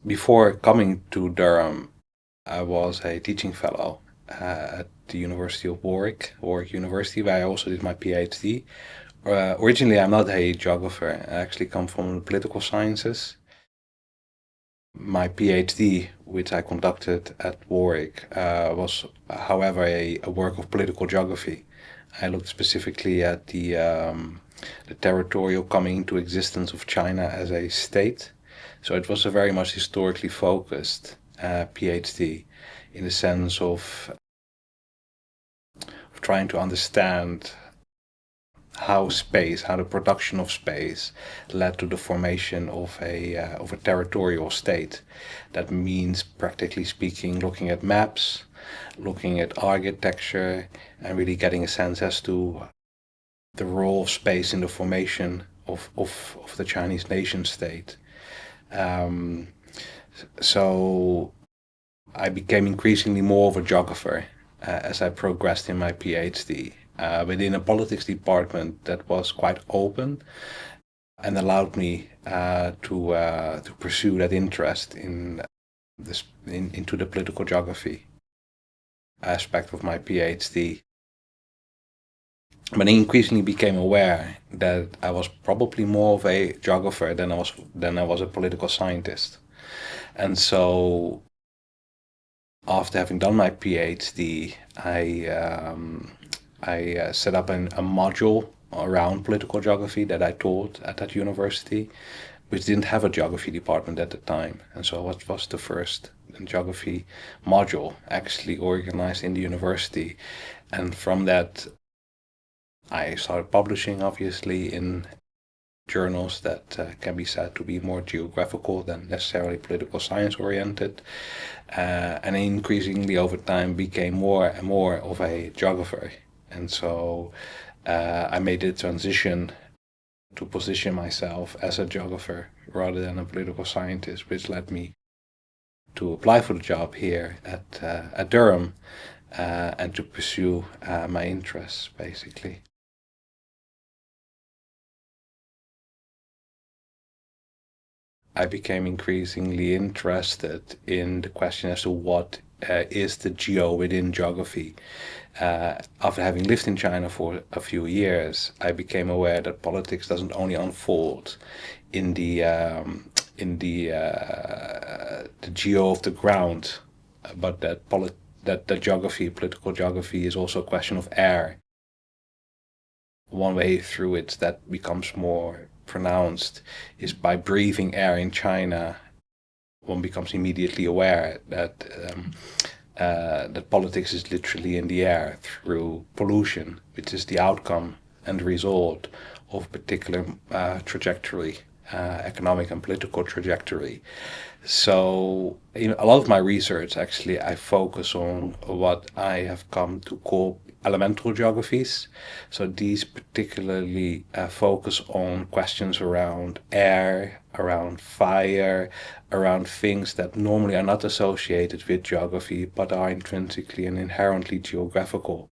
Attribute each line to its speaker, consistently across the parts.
Speaker 1: Before coming to Durham, I was a teaching fellow at the University of Warwick University, where I also did my PhD. Originally, I'm not a geographer. I actually come from the political sciences. My PhD, which I conducted at Warwick, was, however, a work of political geography. I looked specifically at the territorial coming into existence of China as a state. So it was a very much historically focused PhD in the sense of trying to understand how the production of space led to the formation of a territorial state. That means, practically speaking, looking at maps, looking at architecture, and really getting a sense as to the role of space in the formation of the Chinese nation state. Um, so I became increasingly more of a geographer as I progressed in my PhD. Within a politics department that was quite open and allowed me to pursue that interest into the political geography aspect of my PhD. But I increasingly became aware that I was probably more of a geographer than I was a political scientist. And so after having done my PhD, I set up a module around political geography that I taught at that university, which didn't have a geography department at the time. And so it was the first geography module actually organized in the university. And from that, I started publishing, obviously, in journals that can be said to be more geographical than necessarily political science oriented, and increasingly over time became more and more of a geographer. And so I made the transition to position myself as a geographer rather than a political scientist, which led me to apply for the job here at Durham and to pursue my interests, basically. I became increasingly interested in the question as to what is the geo within geography. After having lived in China for a few years, I became aware that politics doesn't only unfold in the geo of the ground, but that the geography, political geography, is also a question of air. One way through it that becomes more pronounced is by breathing air in China. One becomes immediately aware that politics is literally in the air through pollution, which is the outcome and result of a particular trajectory, economic and political trajectory. So, a lot of my research actually I focus on what I have come to call elemental geographies. So these particularly focus on questions around air, around fire, around things that normally are not associated with geography but are intrinsically and inherently geographical.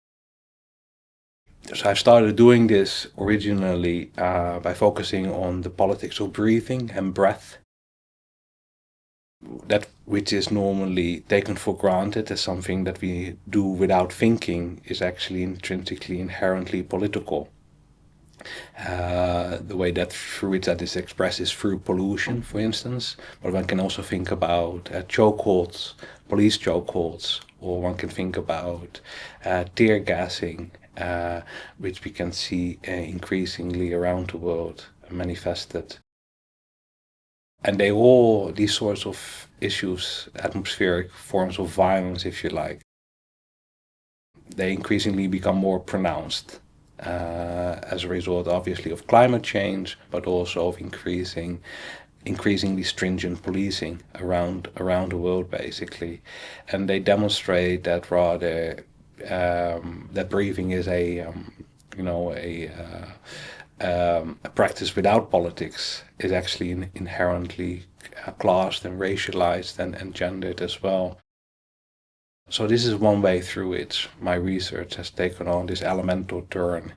Speaker 1: So I started doing this originally by focusing on the politics of breathing and breath. That which is normally taken for granted as something that we do without thinking is actually intrinsically inherently political. The way that through which that is expressed is through pollution, for instance, but one can also think about chokeholds, police chokeholds, or one can think about tear gassing, which we can see increasingly around the world manifested. And these sorts of issues, atmospheric forms of violence, if you like, they increasingly become more pronounced as a result, obviously, of climate change, but also of increasingly stringent policing around the world, basically. And they demonstrate that rather that breathing is a practice without politics is actually inherently classed and racialized and gendered as well. So this is one way through which my research has taken on this elemental turn.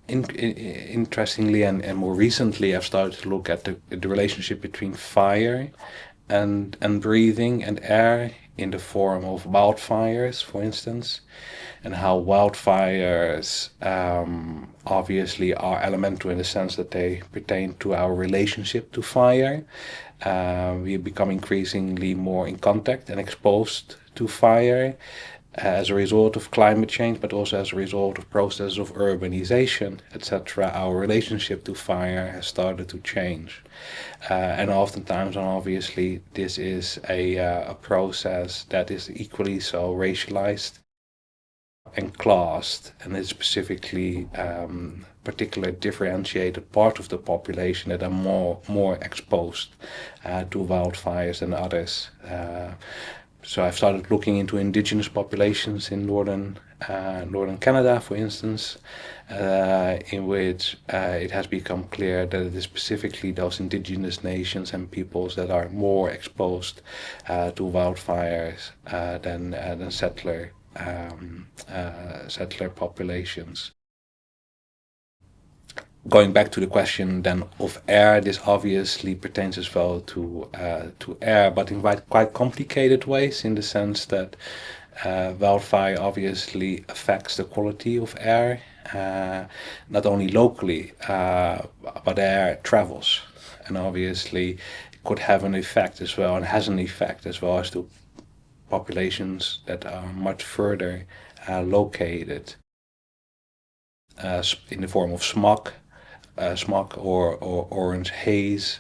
Speaker 1: Interestingly and more recently, I've started to look at the relationship between fire and breathing and air in the form of wildfires, for instance, and how wildfires obviously are elemental in the sense that they pertain to our relationship to fire. We become increasingly more in contact and exposed to fire as a result of climate change, but also as a result of processes of urbanization, etc. Our relationship to fire has started to change. And oftentimes, and obviously, this is a process that is equally so racialized and classed, and it's specifically particular differentiated part of the population that are more exposed to wildfires than others. So I've started looking into indigenous populations in northern Canada, for instance, in which it has become clear that it is specifically those indigenous nations and peoples that are more exposed to wildfires than settler populations. Going back to the question then of air, this obviously pertains as well to air, but in quite complicated ways, in the sense that wildfire obviously affects the quality of air, not only locally, but air travels, and obviously could have an effect as well, and has an effect as well as to populations that are much further located, in the form of smog, or orange haze,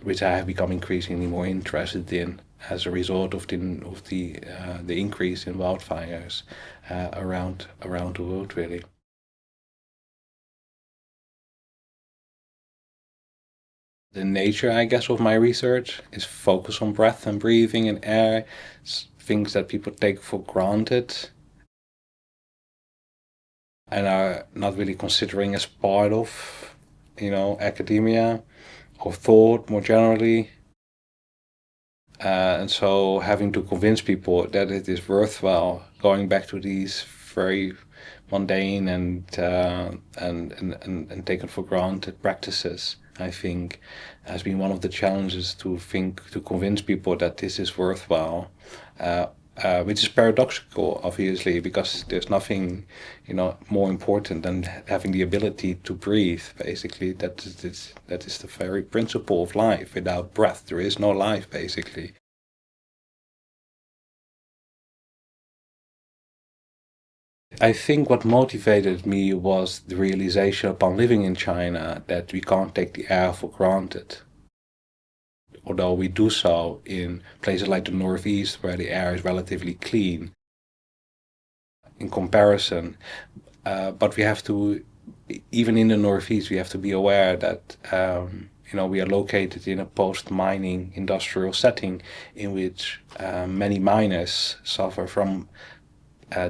Speaker 1: which I have become increasingly more interested in as a result of the increase in wildfires around the world, really. The nature, I guess, of my research is focus on breath and breathing and air, things that people take for granted and are not really considering as part of, academia or thought more generally. And so having to convince people that it is worthwhile going back to these very mundane and taken for granted practices, I think, has been one of the challenges to convince people that this is worthwhile. Which is paradoxical, obviously, because there's nothing, more important than having the ability to breathe. Basically, that is the very principle of life. Without breath, there is no life, basically. I think what motivated me was the realization upon living in China that we can't take the air for granted. Although we do so in places like the Northeast, where the air is relatively clean in comparison. But we have to, even in the Northeast, we have to be aware that we are located in a post-mining industrial setting in which many miners suffer from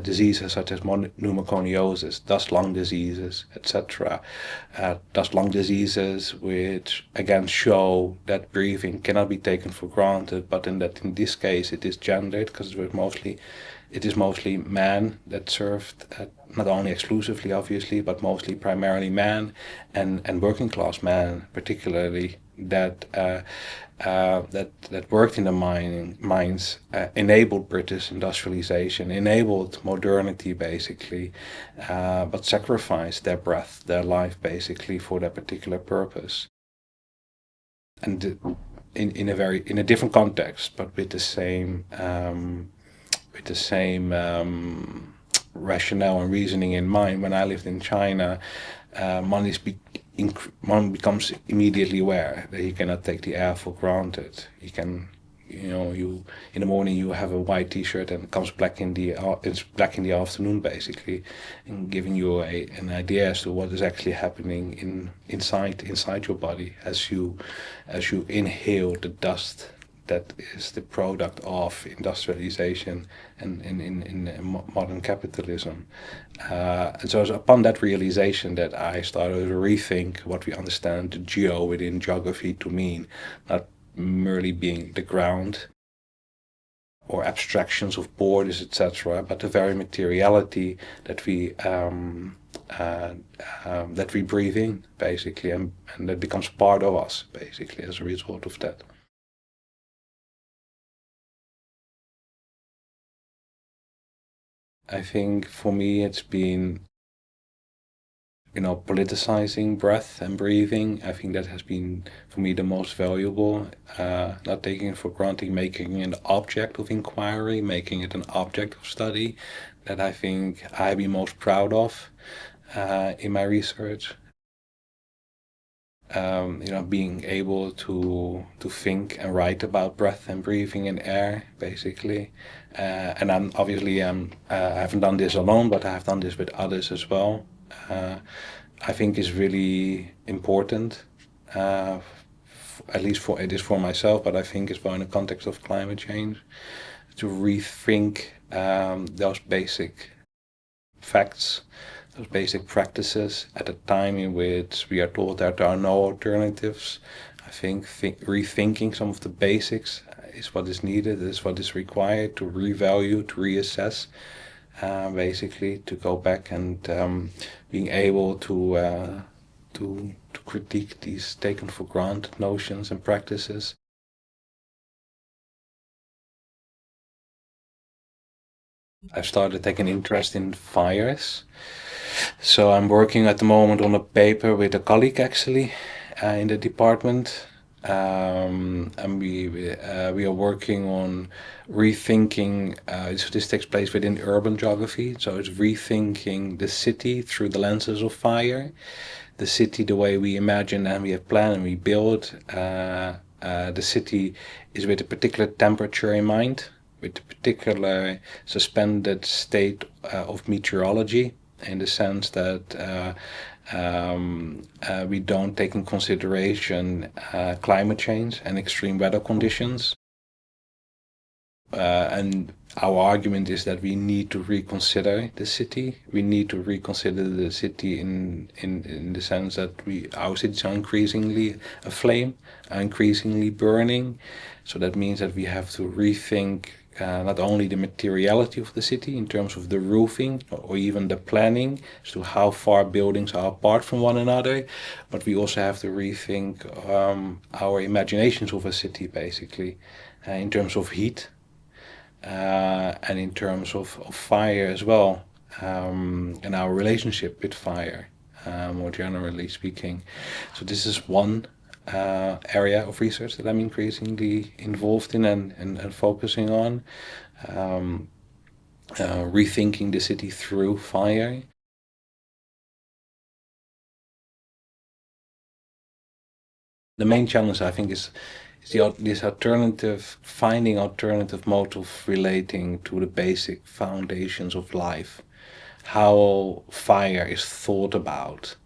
Speaker 1: diseases such as pneumoconiosis, dust lung diseases, etc. Dust lung diseases, which again show that breathing cannot be taken for granted, but in this case it is gendered, because it is mostly men that served, not only exclusively obviously, but mostly primarily men and working class men particularly, that worked in the mines, enabled British industrialization, enabled modernity basically, but sacrificed their breath, their life basically for that particular purpose. And in a different context, but with the same rationale and reasoning in mind. When I lived in China, one becomes immediately aware that you cannot take the air for granted. You can, you in the morning you have a white T-shirt and it comes black it's black in the afternoon basically, and giving you an idea as to what is actually happening inside your body as you inhale the dust that is the product of industrialization and in modern capitalism. And so it was upon that realization that I started to rethink what we understand the geo within geography to mean, not merely being the ground, or abstractions of borders, etc., but the very materiality that we breathe in, basically, and that becomes part of us, basically, as a result of that. I think for me it's been, politicizing breath and breathing. I think that has been for me the most valuable. Not taking it for granted, making it an object of inquiry, making it an object of study. That I think I've been most proud of in my research. Being able to think and write about breath and breathing and air, basically. And I haven't done this alone, but I have done this with others as well. I think is really important, at least it is for myself, but I think as well in the context of climate change, to rethink those basic facts, those basic practices at a time in which we are told that there are no alternatives. I think rethinking some of the basics is what is needed, is what is required to revalue, to reassess, basically to go back and being able to critique these taken for granted notions and practices. I've started taking interest in fires. So I'm working at the moment on a paper with a colleague actually in the department. And we are working on rethinking, this takes place within urban geography, so it's rethinking the city through the lenses of fire. The city the way we imagine and we have planned and we build, the city is with a particular temperature in mind, with a particular suspended state of meteorology, in the sense that we don't take in consideration climate change and extreme weather conditions. And our argument is that we need to reconsider the city. We need to reconsider the city in the sense that our cities are increasingly aflame, are increasingly burning. So that means that we have to rethink not only the materiality of the city in terms of the roofing or even the planning as to how far buildings are apart from one another, but we also have to rethink our imaginations of a city, basically, in terms of heat and in terms of fire as well, and our relationship with fire, more generally speaking. So this is one area of research that I'm increasingly involved in and focusing on, rethinking the city through fire. The main challenge, I think, is this finding alternative mode of relating to the basic foundations of life, how fire is thought about,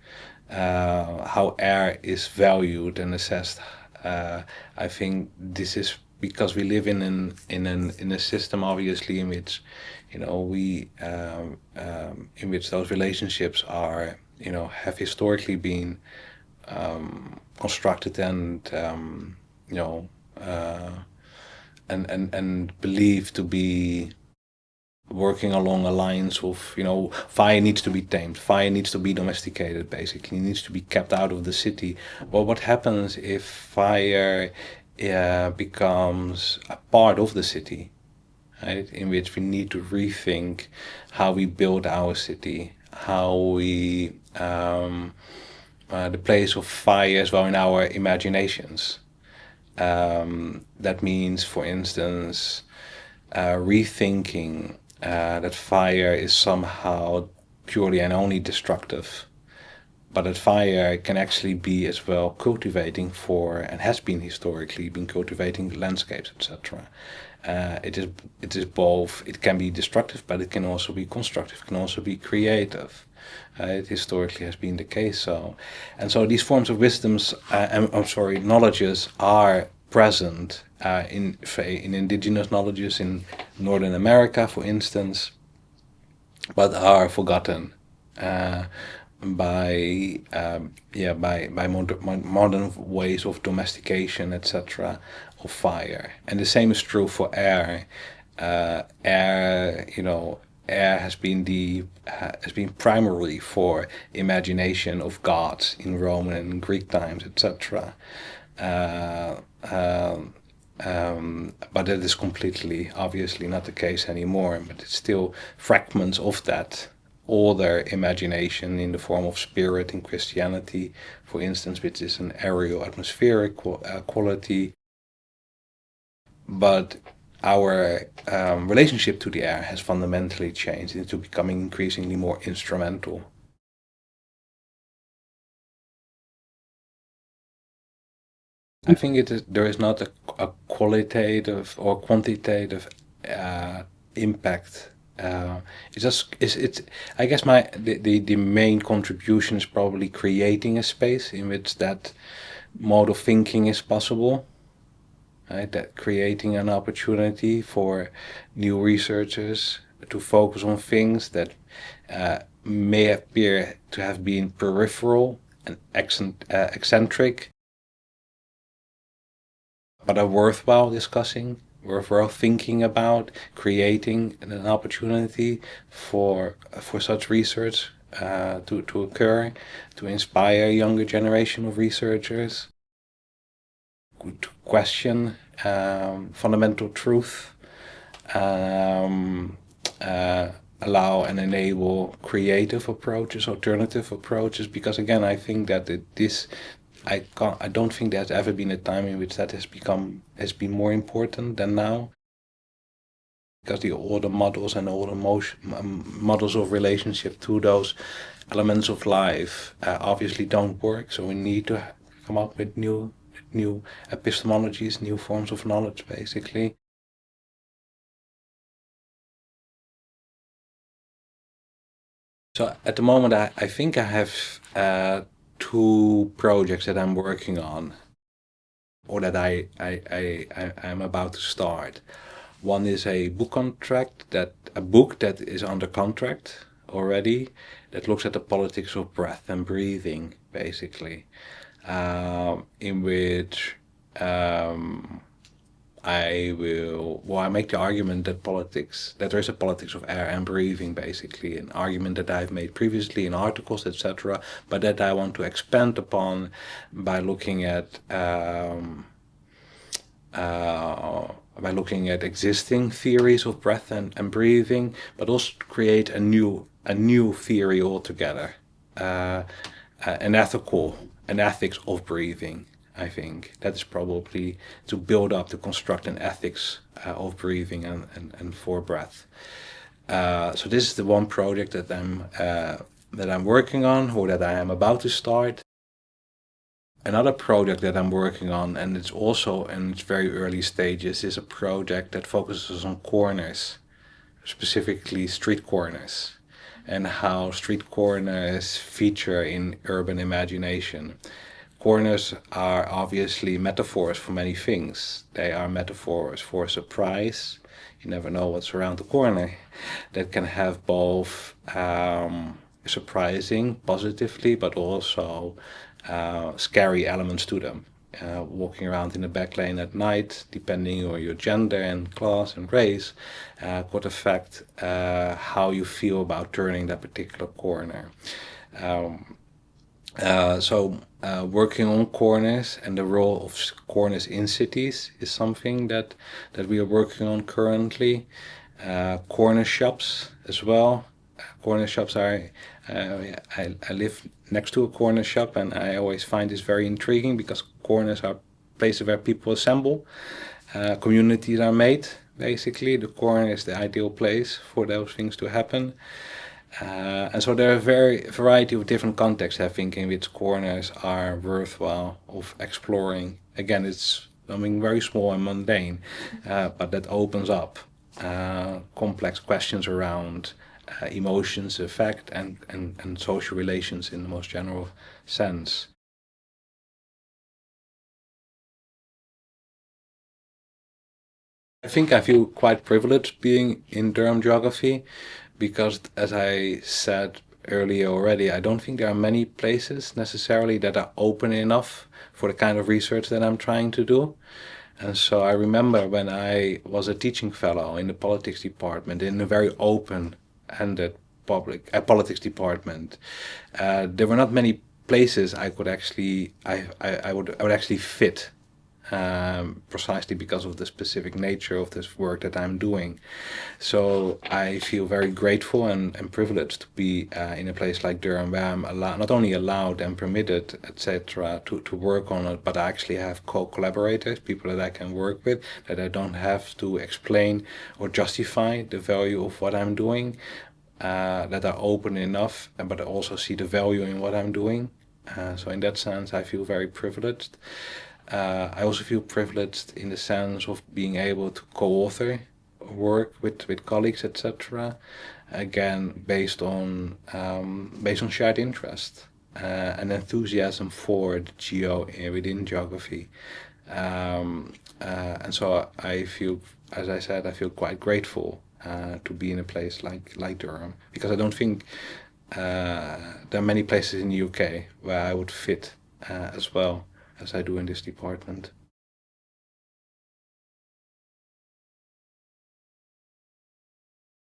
Speaker 1: how air is valued and assessed. I think this is because we live in a system, obviously, in which in which those relationships are have historically been constructed and and believed to be working along a lines of, fire needs to be tamed, fire needs to be domesticated, basically, it needs to be kept out of the city. Well, what happens if fire becomes a part of the city, right? In which we need to rethink how we build our city, how we the place of fire as well in our imaginations. That means, for instance, rethinking that fire is somehow purely and only destructive, but that fire can actually be as well cultivating for, and has been historically been cultivating landscapes, etc. It is both. It can be destructive, but it can also be constructive. It can also be creative. It historically has been the case. So these forms of wisdoms, knowledges are present in indigenous knowledges in Northern America, for instance, but are forgotten by modern ways of domestication, etc., of fire. And the same is true for air. Air, air has been primarily for imagination of gods in Roman and Greek times, etc. Uh, um, but that is completely, obviously, not the case anymore. But it's still fragments of that older imagination in the form of spirit in Christianity, for instance, which is an aerial atmospheric quality. But our relationship to the air has fundamentally changed into becoming increasingly more instrumental. I think there is not a qualitative or quantitative impact. It's just it's I guess the main contribution is probably creating a space in which that mode of thinking is possible. Right? That creating an opportunity for new researchers to focus on things that may appear to have been peripheral and eccentric, but are worthwhile discussing, worthwhile thinking about, creating an opportunity for such research to occur, to inspire a younger generation of researchers, to question fundamental truth, um, uh, allow and enable creative approaches, alternative approaches. Because again, I think that I don't think there's ever been a time in which that has been more important than now. Because the older models and older models of relationship to those elements of life obviously don't work. So we need to come up with new epistemologies, new forms of knowledge, basically. So at the moment, I think I have two projects that I'm working on, or that I'm about to start. One is a book that is under contract already, that looks at the politics of breath and breathing, basically, in which I make the argument that there is a politics of air and breathing, basically, an argument that I've made previously in articles, etc., but that I want to expand upon by looking at existing theories of breath and breathing, but also create a new theory altogether, an ethics of breathing. I think that is probably to construct an ethics of breathing and for breath. So this is the one project that I'm working on, or that I am about to start. Another project that I'm working on, and it's also in its very early stages, is a project that focuses on corners, specifically street corners, and how street corners feature in urban imagination. Corners are obviously metaphors for many things. They are metaphors for surprise. You never know what's around the corner. That can have both surprising positively, but also scary elements to them. Walking around in the back lane at night, depending on your gender and class and race, could affect how you feel about turning that particular corner. Working on corners and the role of corners in cities is something that we are working on currently. Corner shops as well. Corner shops are. I live next to a corner shop, and I always find this very intriguing because corners are places where people assemble. Communities are made. Basically, the corner is the ideal place for those things to happen. And so there are a variety of different contexts, I think, in which corners are worthwhile of exploring. Again, it's something very small and mundane, but that opens up complex questions around emotions, affect, and social relations in the most general sense. I think I feel quite privileged being in Durham geography because, as I said earlier already, I don't think there are many places necessarily that are open enough for the kind of research that I'm trying to do. And so I remember when I was a teaching fellow in the politics department, in a very open-ended politics department, there were not many places I could actually I would actually fit, precisely because of the specific nature of this work that I'm doing. So I feel very grateful and privileged to be in a place like Durham, where I'm not only allowed and permitted, etc., to work on it, but I actually have co-collaborators, people that I can work with, that I don't have to explain or justify the value of what I'm doing, that are open enough, but I also see the value in what I'm doing. So in that sense, I feel very privileged. I also feel privileged in the sense of being able to co-author work with colleagues, etc. Again, based on shared interest and enthusiasm for the geo within geography. And so I feel, as I said, I feel quite grateful to be in a place like Durham, because I don't think there are many places in the UK where I would fit as well as I do in this department.